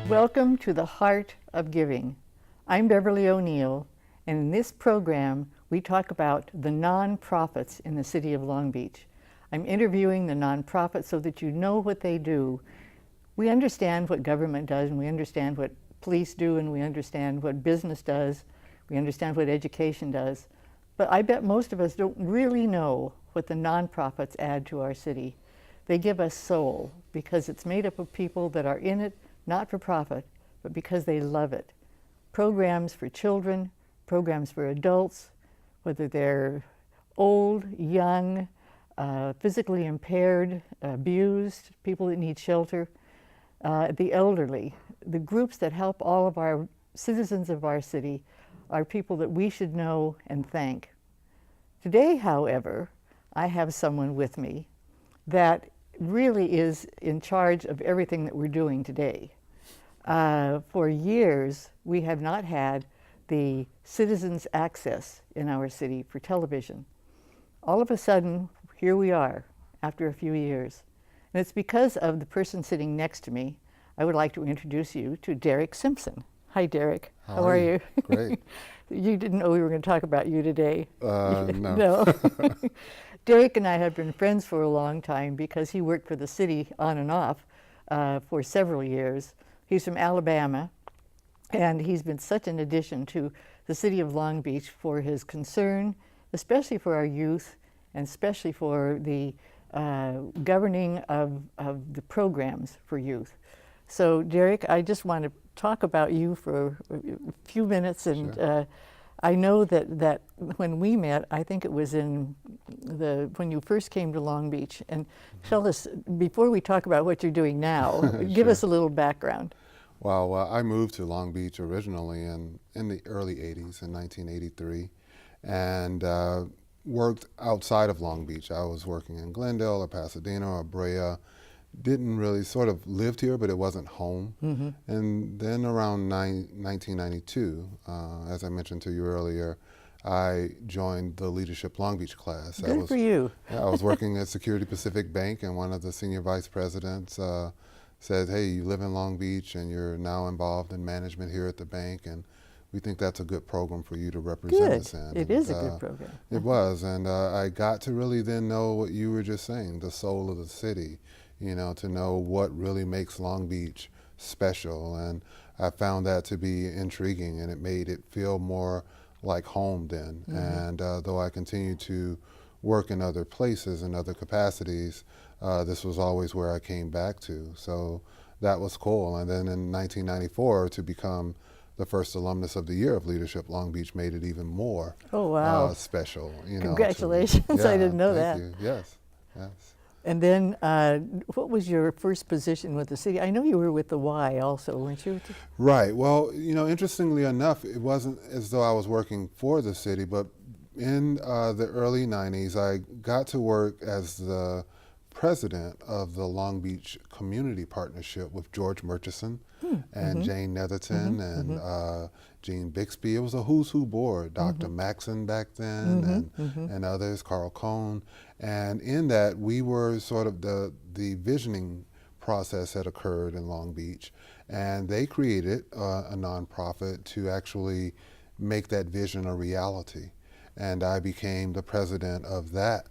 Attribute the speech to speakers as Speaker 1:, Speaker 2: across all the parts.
Speaker 1: Welcome to the Heart of Giving. I'm Beverly O'Neill, and in this program we talk about the nonprofits in the city of Long Beach. I'm interviewing the nonprofits so that you know what they do. We understand what government does, and we understand what police do, and we understand what business does, we understand what education does, but I bet most of us don't really know what the nonprofits add to our city. They give us soul because it's made up of people that are in it not for profit, but because they love it. Programs for children, programs for adults, whether they're old, young, physically impaired, abused, people that need shelter, the elderly, the groups that help all of our citizens of our city are people that we should know and thank. Today, however, I have someone with me that really is in charge of everything that we're doing today. For years, we have not had the citizens' access in our city for television. All of a sudden, here we are after a few years. And it's because of the person sitting next to me. I would like to introduce you to Derek Simpson. Hi, Derek. How are you?
Speaker 2: Great.
Speaker 1: You didn't know we were going to talk about you today.
Speaker 2: No.
Speaker 1: No. Derek and I have been friends for a long time because he worked for the city on and off for several years. He's from Alabama, and he's been such an addition to the city of Long Beach for his concern, especially for our youth, and especially for the governing of the programs for youth. So, Derek, I just want to talk about you for a few minutes, and
Speaker 2: Sure.
Speaker 1: I know that when we met, I think it was when you first came to Long Beach. And tell us, before we talk about what you're doing now, give
Speaker 2: Sure.
Speaker 1: us a little background.
Speaker 2: Well, I moved to Long Beach originally in the early 80s, in 1983, and worked outside of Long Beach. I was working in Glendale or Pasadena or Brea. Didn't really sort of lived here, but it wasn't home.
Speaker 1: Mm-hmm.
Speaker 2: And then around 1992, as I mentioned to you earlier, I joined the Leadership Long Beach class.
Speaker 1: Good for you.
Speaker 2: Yeah, I was working at Security Pacific Bank, and one of the senior vice presidents said, "Hey, you live in Long Beach and you're now involved in management here at the bank, and we think that's a good program for you to represent us in."
Speaker 1: It is a good program.
Speaker 2: It was, and I got to really then know what you were just saying, the soul of the city, to know what really makes Long Beach special. And I found that to be intriguing, and it made it feel more like home then. Mm-hmm. And though I continued to work in other places and other capacities, this was always where I came back to. So that was cool. And then in 1994, to become the first alumnus of the year of Leadership Long Beach made it even more special.
Speaker 1: Congratulations.
Speaker 2: Yeah,
Speaker 1: I didn't know that.
Speaker 2: Thank you. Yes.
Speaker 1: And then what was your first position with the city? I know you were with the Y also, weren't you?
Speaker 2: Right. Well, interestingly enough, it wasn't as though I was working for the city, but in the early 90s, I got to work as the president of the Long Beach Community Partnership with George Murchison and Jane Netherton and Gene Bixby. It was a who's who board, Dr. Maxon back then and others, Carl Cohn. And in that, we were sort of the visioning process had occurred in Long Beach, and they created a nonprofit to actually make that vision a reality. And I became the president of that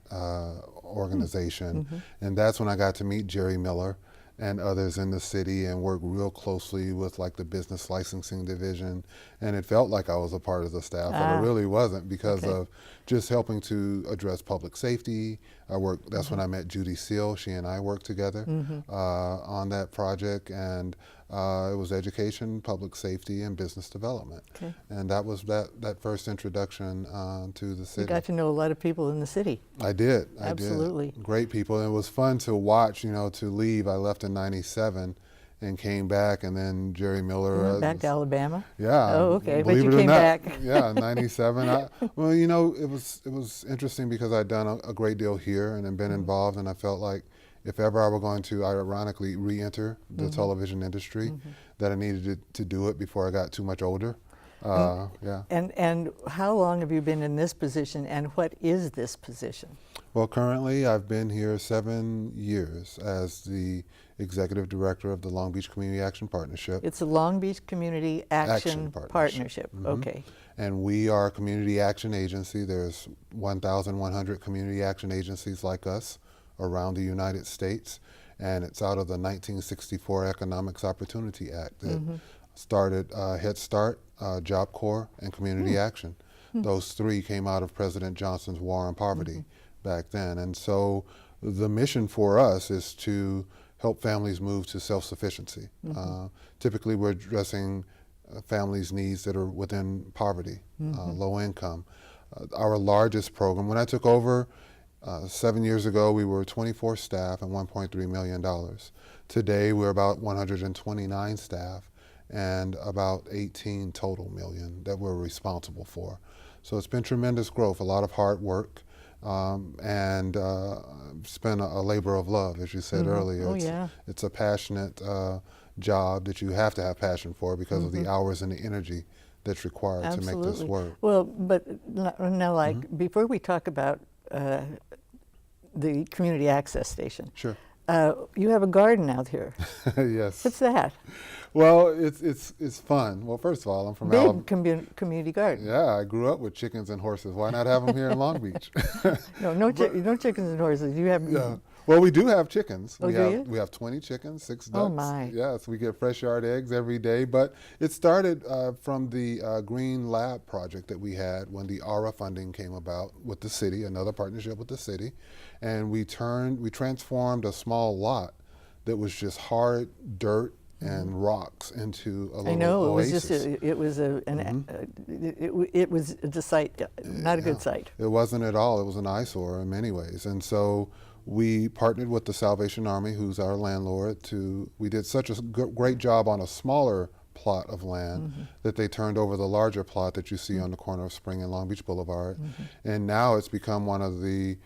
Speaker 2: organization. And that's when I got to meet Jerry Miller and others in the city and work real closely with like the business licensing division. And it felt like I was a part of the staff, but it really wasn't because of just helping to address public safety. That's when I met Judy Seal. She and I worked together on that project, and it was education, public safety, and business development. Okay. And that was that first introduction to the city.
Speaker 1: You got to know a lot of people in the city.
Speaker 2: I did.
Speaker 1: Absolutely.
Speaker 2: Great people. And it was fun to watch, to leave. I left in 97 and came back, and then Jerry Miller.
Speaker 1: You went back to Alabama?
Speaker 2: Yeah.
Speaker 1: Oh, okay. But you came back.
Speaker 2: Yeah, 97. Well, it was interesting because I'd done a great deal here and had been involved, and I felt like if ever I were going to, ironically, re-enter the television industry, that I needed to do it before I got too much older.
Speaker 1: And how long have you been in this position, and what is this position?
Speaker 2: Well, currently I've been here 7 years as the executive director of the Long Beach Community Action Partnership.
Speaker 1: It's a Long Beach Community Action Partnership.
Speaker 2: Mhm.
Speaker 1: Okay.
Speaker 2: And we are a community action agency. There's 1,100 community action agencies like us around the United States. And it's out of the 1964 Economics Opportunity Act that started Head Start, Job Corps, and Community Action. Those three came out of President Johnson's War on Poverty back then. And so the mission for us is to help families move to self-sufficiency. Typically we're addressing families' needs that are within poverty, low income. Our largest program, when I took over 7 years ago, we were 24 staff and $1.3 million. Today we're about 129 staff and about 18 total million that we're responsible for. So it's been tremendous growth, a lot of hard work, and it's been a labor of love, as you said earlier.
Speaker 1: Oh,
Speaker 2: it's a passionate job that you have to have passion for because of the hours and the energy that's required to make this work.
Speaker 1: Well, but now, like, before we talk about the community access station,
Speaker 2: Sure.
Speaker 1: You have a garden out here.
Speaker 2: Yes.
Speaker 1: What's that?
Speaker 2: Well, it's fun. Well, first of all, I'm from Alabama.
Speaker 1: Big community garden.
Speaker 2: Yeah, I grew up with chickens and horses. Why not have them here in Long Beach?
Speaker 1: No chickens and horses. You have.
Speaker 2: Yeah. Well, we do have chickens.
Speaker 1: Oh,
Speaker 2: We have 20 chickens, 6 ducks.
Speaker 1: Oh, my.
Speaker 2: Yes, we get fresh yard eggs every day. But it started from the Green Lab project that we had when the ARA funding came about with the city, another partnership with the city. And we transformed a small lot that was just hard dirt and rocks into a little
Speaker 1: I know
Speaker 2: oasis.
Speaker 1: it was a site, not a good site.
Speaker 2: It wasn't at all. It was an eyesore in many ways. And so we partnered with the Salvation Army, who's our landlord. We did such a great job on a smaller plot of land that they turned over the larger plot that you see on the corner of Spring and Long Beach Boulevard. And now it's become one of the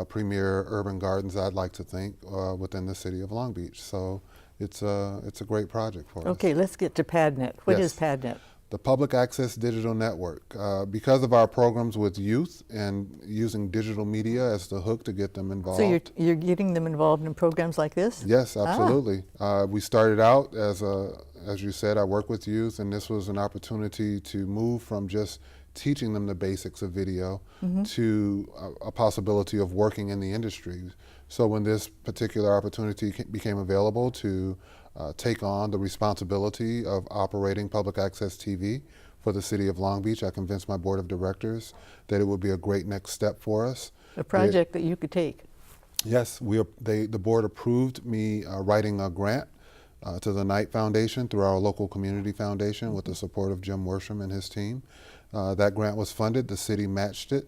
Speaker 2: premier urban gardens, I'd like to think, within the city of Long Beach. So it's a great project for us.
Speaker 1: Okay, let's get to PADNet. What is PADNet?
Speaker 2: The Public Access Digital Network. Because of our programs with youth and using digital media as the hook to get them involved.
Speaker 1: So you're getting them involved in programs like this?
Speaker 2: Yes, absolutely. We started out as you said, I work with youth, and this was an opportunity to move from just teaching them the basics of video to a possibility of working in the industry. So when this particular opportunity became available to take on the responsibility of operating public access TV for the city of Long Beach, I convinced my board of directors that it would be a great next step for us.
Speaker 1: A project that you could take.
Speaker 2: Yes, the board approved me writing a grant to the Knight Foundation through our local community foundation with the support of Jim Worsham and his team. That grant was funded. The city matched it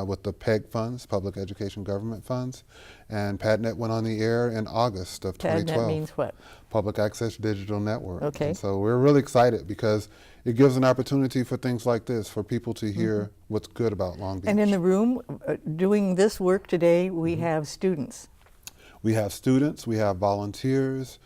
Speaker 2: with the PEG funds, Public Education Government Funds, and PADNet went on the air in August of 2012.
Speaker 1: PADNet means what?
Speaker 2: Public Access Digital Network.
Speaker 1: Okay.
Speaker 2: And so we're really excited because it gives an opportunity for things like this, for people to hear what's good about Long Beach.
Speaker 1: And in the room doing this work today, we have students.
Speaker 2: We have students, we have volunteers,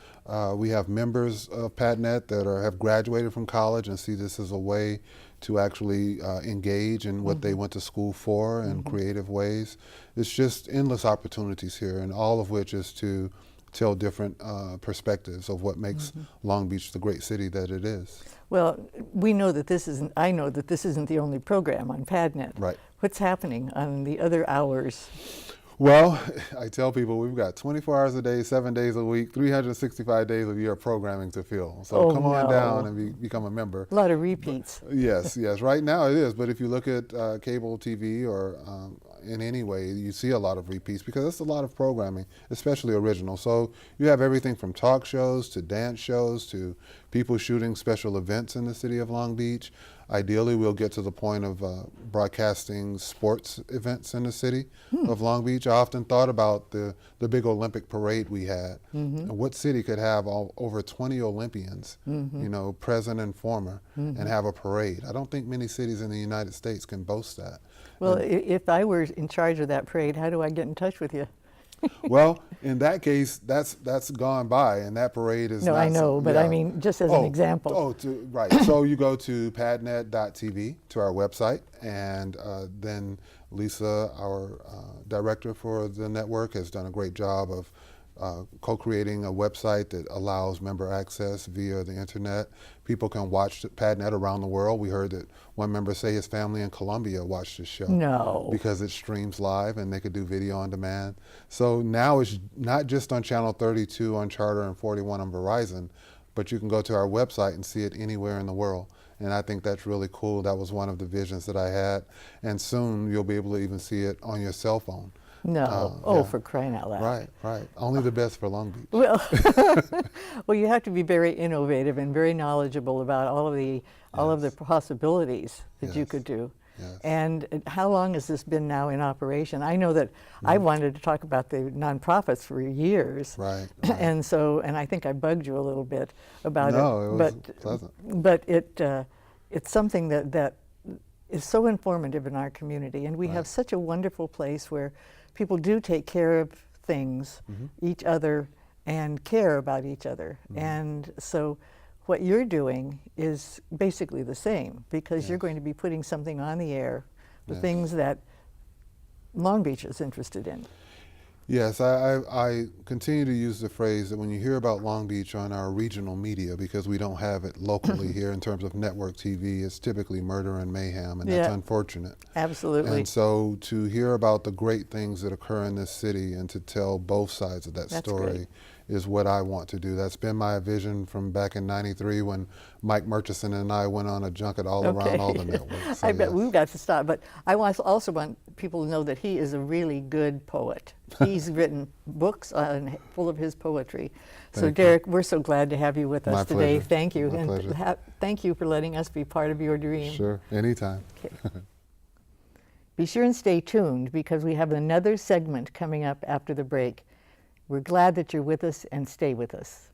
Speaker 2: we have members of PADNet that have graduated from college and see this as a way to actually engage in what they went to school for in creative ways. It's just endless opportunities here, and all of which is to tell different perspectives of what makes Long Beach the great city that it is.
Speaker 1: Well, I know that this isn't the only program on PADNet.
Speaker 2: Right.
Speaker 1: What's happening on the other hours?
Speaker 2: Well, I tell people we've got 24 hours a day, 7 days a week, 365 days a year of programming to fill. So come on down and become a member.
Speaker 1: A lot of repeats.
Speaker 2: Yes. Right now it is. But if you look at cable TV or in any way, you see a lot of repeats because it's a lot of programming, especially original. So you have everything from talk shows to dance shows to people shooting special events in the city of Long Beach. Ideally, we'll get to the point of broadcasting sports events in the city of Long Beach. I often thought about the big Olympic parade we had. And what city could have over 20 Olympians, present and former, and have a parade? I don't think many cities in the United States can boast that.
Speaker 1: Well, if I were in charge of that parade, how do I get in touch with you?
Speaker 2: Well, in that case, that's gone by, and that parade is
Speaker 1: No,
Speaker 2: not.
Speaker 1: I know, but
Speaker 2: yeah.
Speaker 1: I mean, just as an example.
Speaker 2: Right. So you go to padnet.tv, to our website, and then Lisa, our director for the network, has done a great job of co-creating a website that allows member access via the internet. People can watch PadNet around the world. We heard that one member say his family in Colombia watched the show.
Speaker 1: No.
Speaker 2: Because it streams live and they could do video on demand. So now it's not just on channel 32 on Charter and 41 on Verizon, but you can go to our website and see it anywhere in the world. And I think that's really cool. That was one of the visions that I had. And soon you'll be able to even see it on your cell phone.
Speaker 1: No.
Speaker 2: Yeah.
Speaker 1: For crying out loud.
Speaker 2: Right, right. Only the best for Long Beach.
Speaker 1: Well, well, you have to be very innovative and very knowledgeable about all of the possibilities that you
Speaker 2: Yes.
Speaker 1: could do.
Speaker 2: Yes.
Speaker 1: And how long has this been now in operation? I know that I wanted to talk about the nonprofits for years.
Speaker 2: Right.
Speaker 1: And so, and I think I bugged you a little bit about it.
Speaker 2: No, it was pleasant.
Speaker 1: But it's something that is so informative in our community, and we have such a wonderful place where people do take care of things, each other, and care about each other. And so what you're doing is basically the same, because you're going to be putting something on the air, the things that Long Beach is interested in.
Speaker 2: Yes, I continue to use the phrase that when you hear about Long Beach on our regional media, because we don't have it locally here in terms of network TV, it's typically murder and mayhem, and that's unfortunate.
Speaker 1: Absolutely.
Speaker 2: And so to hear about the great things that occur in this city and to tell both sides of that story is what I want to do. That's been my vision from back in '93 when Mike Murchison and I went on a junket all around all the networks. So
Speaker 1: I bet we've got to stop, but I also want people to know that he is a really good poet. He's written books full of his poetry. So Derek, we're so glad to have you with us today.
Speaker 2: Pleasure.
Speaker 1: Thank you.
Speaker 2: My pleasure.
Speaker 1: Thank you for letting us be part of your dream.
Speaker 2: Sure, anytime.
Speaker 1: Okay. Be sure and stay tuned, because we have another segment coming up after the break. We're glad that you're with us, and stay with us.